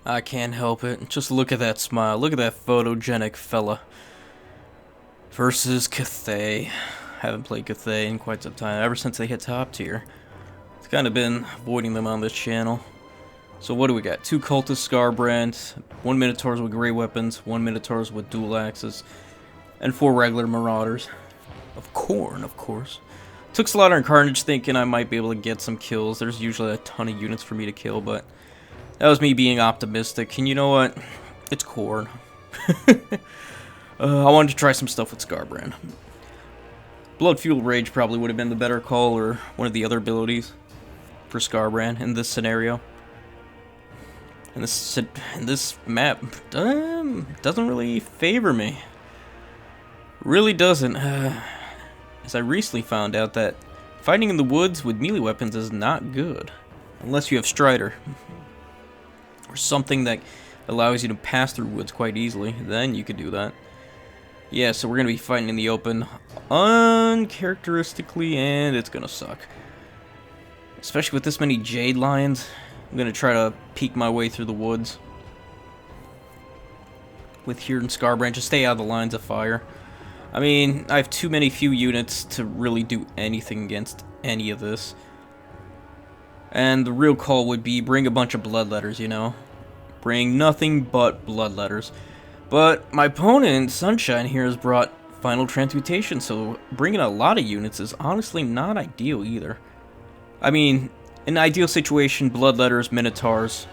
I can't help it. Just look at that smile. Look at that photogenic fella. Versus Cathay. Haven't played Cathay in quite some time. Ever since they hit top tier. It's kind of been avoiding them on this channel. So what do we got? 2 cultists Scarbrand, 1 Minotaurs with great weapons, 1 Minotaurs with dual axes, and 4 regular Marauders. Of Khorne, of course. Took Slaughter and Carnage thinking I might be able to get some kills. There's usually a ton of units for me to kill, but that was me being optimistic. And you know what? It's Khorne. I wanted to try some stuff with Scarbrand. Blood Fueled Rage probably would have been the better call, or one of the other abilities for Scarbrand in this scenario. And this map doesn't really favor me. Really doesn't. As I recently found out that fighting in the woods with melee weapons is not good. Unless you have Strider. Or something that allows you to pass through woods quite easily. Then you could do that. Yeah, so we're going to be fighting in the open uncharacteristically, and it's going to suck. Especially with this many Jade Lions. I'm going to try to peek my way through the woods. With here and Scarbrand, just stay out of the lines of fire. I mean, I have too many few units to really do anything against any of this. And the real call would be bring a bunch of Bloodletters, you know? Bring nothing but Bloodletters. But my opponent, Sunshyne, here has brought Final Transmutation, so bringing a lot of units is honestly not ideal either. I mean, in an ideal situation, Bloodletters, Minotaurs,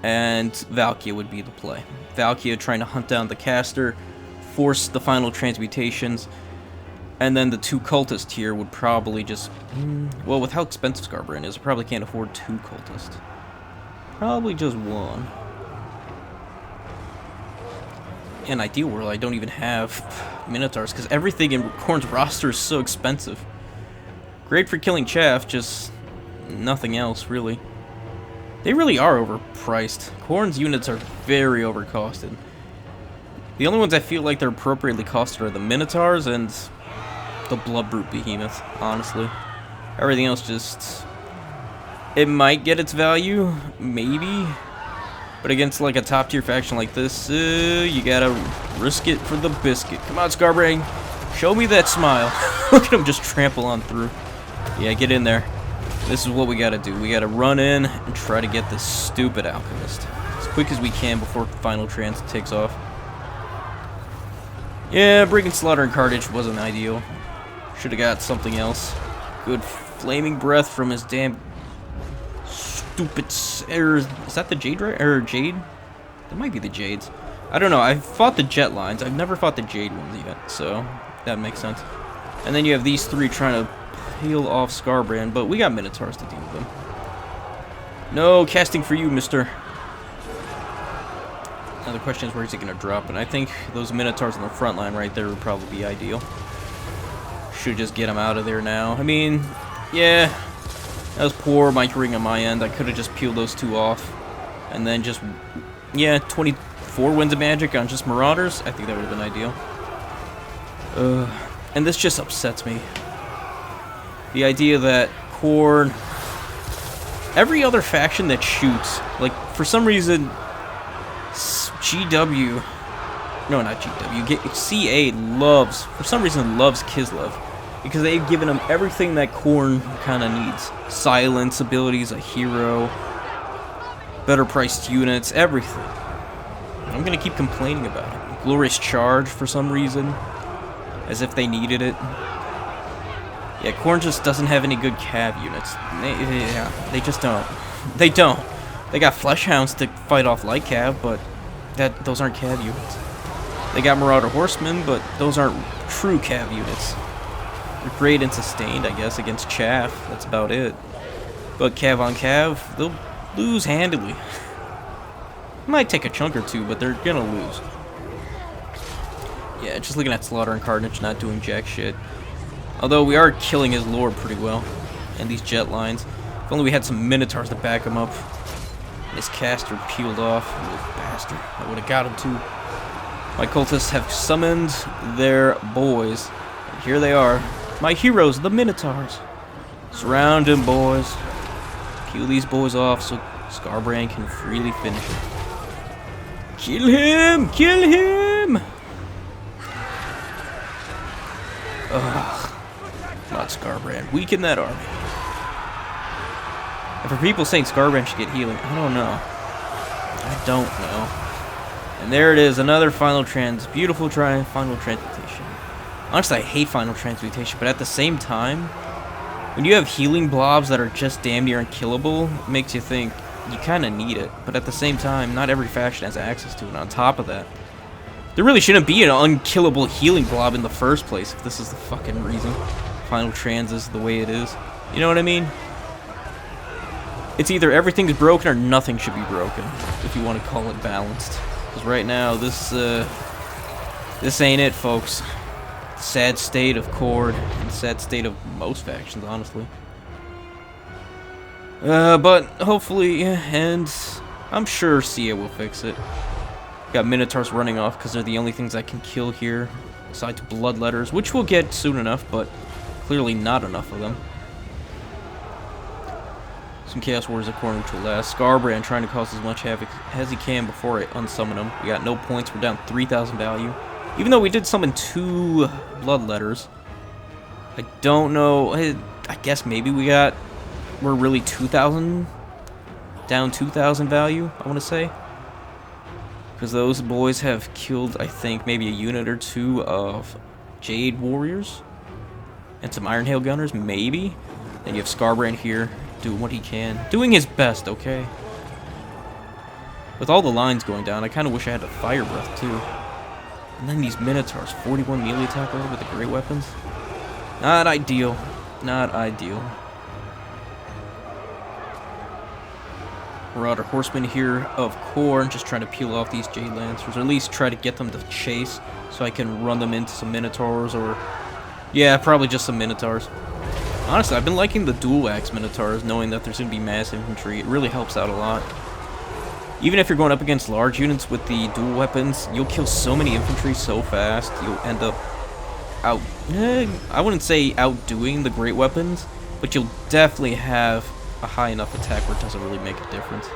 and Valkia would be the play. Valkia trying to hunt down the caster, force the Final Transmutations, and then the 2 cultists here would probably just... well, with how expensive Scarbrand is, I probably can't afford 2 cultists. Probably just 1. In an ideal world, I don't even have Minotaurs, because everything in Khorne's roster is so expensive. Great for killing chaff, just nothing else, really. They really are overpriced. Khorne's units are very overcosted. The only ones I feel like they're appropriately costed are the Minotaurs and the Bloodbrute Behemoth, honestly. Everything else just... it might get its value, maybe. But against like a top tier faction like this, you gotta risk it for the biscuit. Come on, Scarbrand, show me that smile. Look at him just trample on through. Yeah, get in there. This is what we gotta do. We gotta run in and try to get this stupid alchemist as quick as we can before Final Trans takes off. Yeah, bringing Slaughter and Carnage wasn't ideal. Should have got something else. Good flaming breath from his damn stupid... is that the Jade? Or Jade? That might be the Jades. I don't know. I've fought the Jet Lines. I've never fought the Jade ones yet, so that makes sense. And then you have these 3 trying to peel off Scarbrand, but we got Minotaurs to deal with them. No casting for you, mister. Now the question is, where is he going to drop? And I think those Minotaurs on the front line right there would probably be ideal. Should just get him out of there now. I mean, yeah, that was poor microing on my end. I could have just peeled those 2 off. And then just, yeah, 24 Winds of Magic on just Marauders. I think that would have been ideal. And this just upsets me. The idea that Khorne... every other faction that shoots, like, for some reason... GW... no, not GW. CA loves... for some reason loves Kislev. Because they've given him everything that Khorne kind of needs. Silence abilities, a hero... better priced units, everything. I'm gonna keep complaining about it. Glorious Charge for some reason. As if they needed it. Yeah, Khorne just doesn't have any good cav units. They just don't. They don't. They got Flesh Hounds to fight off light cav, but those aren't cav units. They got Marauder Horsemen, but those aren't true cav units. They're great and sustained, I guess, against chaff. That's about it. But cav on cav, they'll lose handily. Might take a chunk or 2, but they're gonna lose. Yeah, just looking at Slaughter and Carnage not doing jack shit. Although we are killing his lore pretty well. And these Jet Lines. If only we had some Minotaurs to back him up. His caster peeled off. Little bastard. I would have got him too. My cultists have summoned their boys. And here they are. My heroes, the Minotaurs. Surround him, boys. Peel these boys off so Scarbrand can freely finish it. Kill him! Kill him! Ugh. Not Scarbrand. Weaken that army. And for people saying Scarbrand should get healing, I don't know. I don't know. And there it is, another final beautiful final transmutation. Honestly, I hate final transmutation, but at the same time, when you have healing blobs that are just damn near unkillable, it makes you think you kind of need it. But at the same time, not every faction has access to it. On top of that, there really shouldn't be an unkillable healing blob in the first place if this is the fucking reason final trans is the way it is. You know what I mean? It's either everything's broken or nothing should be broken, if you want to call it balanced. Because right now, this ain't it, folks. Sad state of Khorne, and sad state of most factions, honestly. But hopefully, and I'm sure Sia will fix it. Got Minotaurs running off because they're the only things I can kill here, besides Bloodletters, which we'll get soon enough, but clearly not enough of them. Some Chaos Warriors of Khorne, which will last. Scarbrand trying to cause as much havoc as he can before I unsummon him. We got no points, we're down 3,000 value. Even though we did summon 2 Bloodletters. I don't know, I guess maybe we're really 2,000, down 2,000 value, I want to say. Because those boys have killed, I think, maybe a unit or 2 of Jade Warriors. And some Iron Hail Gunners, maybe. And you have Scarbrand here, doing what he can. Doing his best, okay? With all the lines going down, I kind of wish I had a Fire Breath, too. And then these Minotaurs, 41 melee attack with the great weapons. Not ideal. Not ideal. Marauder Horsemen here of Khorne, just trying to peel off these Jade Lancers, or at least try to get them to chase, so I can run them into some Minotaurs, or... yeah, probably just some Minotaurs. Honestly, I've been liking the dual axe Minotaurs, knowing that there's going to be mass infantry. It really helps out a lot. Even if you're going up against large units with the dual weapons, you'll kill so many infantry so fast, you'll end up I wouldn't say outdoing the great weapons, but you'll definitely have a high enough attack where it doesn't really make a difference.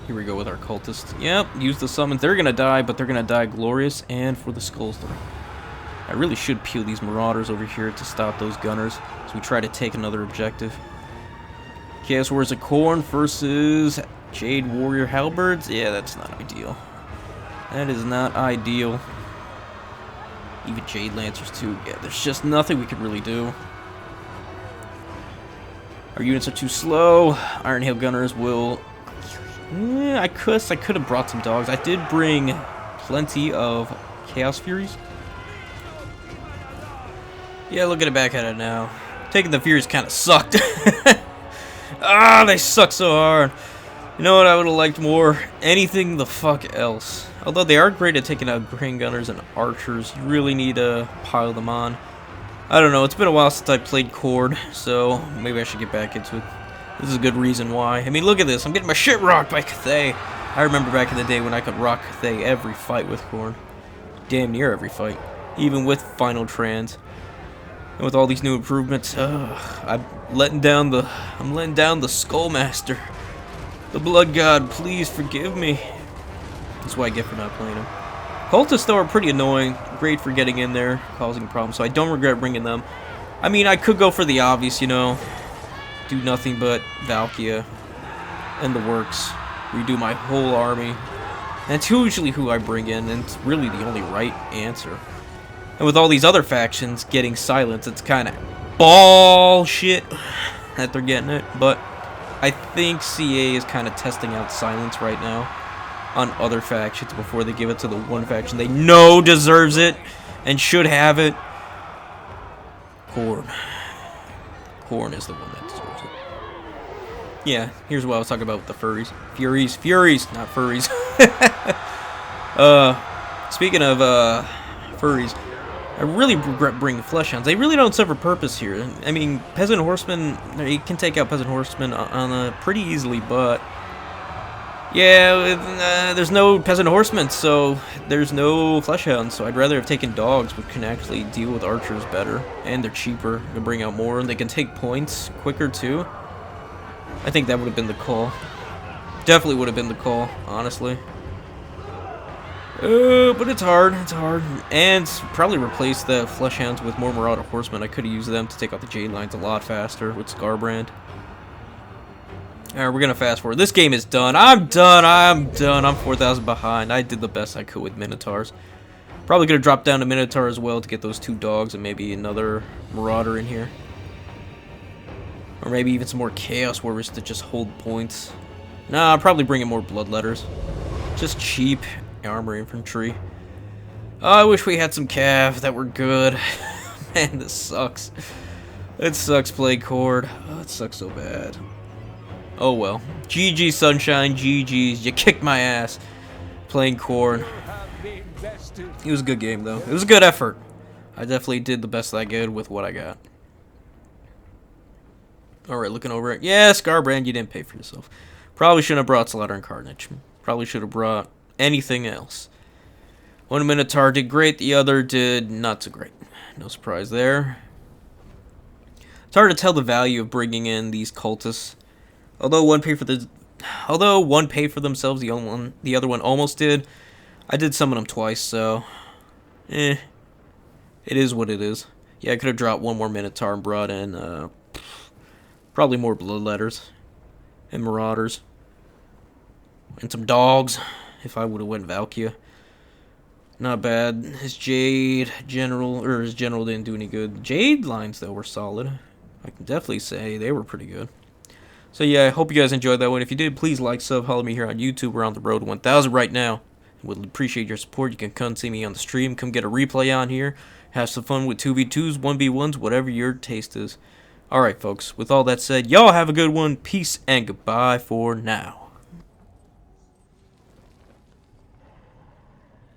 Here we go with our cultists. Yep, use the summons. They're gonna die, but they're gonna die glorious, and for the skulls though. I really should peel these marauders over here to stop those gunners, so we try to take another objective. Chaos Warriors of Khorne versus Jade Warrior Halberds. Yeah, that's not ideal. That is not ideal. Even Jade Lancers too. Yeah, there's just nothing we could really do. Our units are too slow. Iron Hail Gunners will... yeah, I could have brought some dogs. I did bring plenty of Chaos Furies. Yeah, looking back at it now. Taking the Furies kind of sucked. Ah, they suck so hard. You know what I would have liked more? Anything the fuck else. Although they are great at taking out Grain Gunners and Archers, you really need to pile them on. I don't know, it's been a while since I played Khorne, so maybe I should get back into it. This is a good reason why. I mean, look at this, I'm getting my shit rocked by Cathay. I remember back in the day when I could rock Cathay every fight with Khorne. Damn near every fight. Even with Final Trans. And with all these new improvements, I'm letting down the Skullmaster. The Blood God, please forgive me. That's what I get for not playing him. Cultists, though, are pretty annoying. Great for getting in there, causing problems, so I don't regret bringing them. I mean, I could go for the obvious, you know. Do nothing but Valkia and the works. Redo my whole army. And it's usually who I bring in, and it's really the only right answer. And with all these other factions getting silence, it's kind of bullshit that they're getting it. But I think CA is kind of testing out silence right now on other factions before they give it to the one faction they know deserves it and should have it. Khorne. Khorne is the one that deserves it. Yeah, here's what I was talking about with the furries. Furies, not furries. Speaking of furries, I really regret bringing Fleshhounds. They really don't serve a purpose here. I mean, Peasant Horsemen, you can take out Peasant Horsemen on pretty easily, but yeah, there's no Peasant Horsemen, so there's no Fleshhounds, so I'd rather have taken dogs, which can actually deal with archers better, and they're cheaper to bring out more, and they can take points quicker too. I think that would have been the call. Definitely would have been the call, honestly. But it's hard. It's hard. And probably replace the Flesh Hounds with more Marauder Horsemen. I could have used them to take out the Jade Lines a lot faster with Scarbrand. Alright, we're gonna fast forward. This game is done. I'm done. I'm 4,000 behind. I did the best I could with Minotaurs. Probably could have dropped down to Minotaur as well to get those 2 dogs and maybe another Marauder in here. Or maybe even some more Chaos Warriors to just hold points. Nah, I'll probably bring in more Bloodletters. Just cheap armor infantry. Oh, I wish we had some Cav that were good. Man, this sucks. It sucks playing Khorne. Oh, it sucks so bad. Oh well. GG Sunshine, GG's. You kicked my ass playing Khorne. It was a good game though. It was a good effort. I definitely did the best I could with what I got. Alright, looking over it. Yeah, Scarbrand, you didn't pay for yourself. Probably shouldn't have brought Slaughter and Carnage. Probably should have brought anything else. One Minotaur did great, the other did not so great. No surprise there. It's hard to tell the value of bringing in these cultists. Although one paid for themselves, the other one almost did. I did summon them twice, so it is what it is. Yeah, I could have dropped one more Minotaur and brought in probably more Bloodletters and Marauders and some dogs if I would have went Valkia. Not bad. His general didn't do any good. Jade lines though were solid. I can definitely say they were pretty good. So yeah, I hope you guys enjoyed that one. If you did, please like, sub, follow me here on YouTube. We're on the road to 1,000 right now. Would appreciate your support. You can come see me on the stream. Come get a replay on here. Have some fun with 2v2s, 1v1s, whatever your taste is. Alright, folks. With all that said, y'all have a good one. Peace and goodbye for now.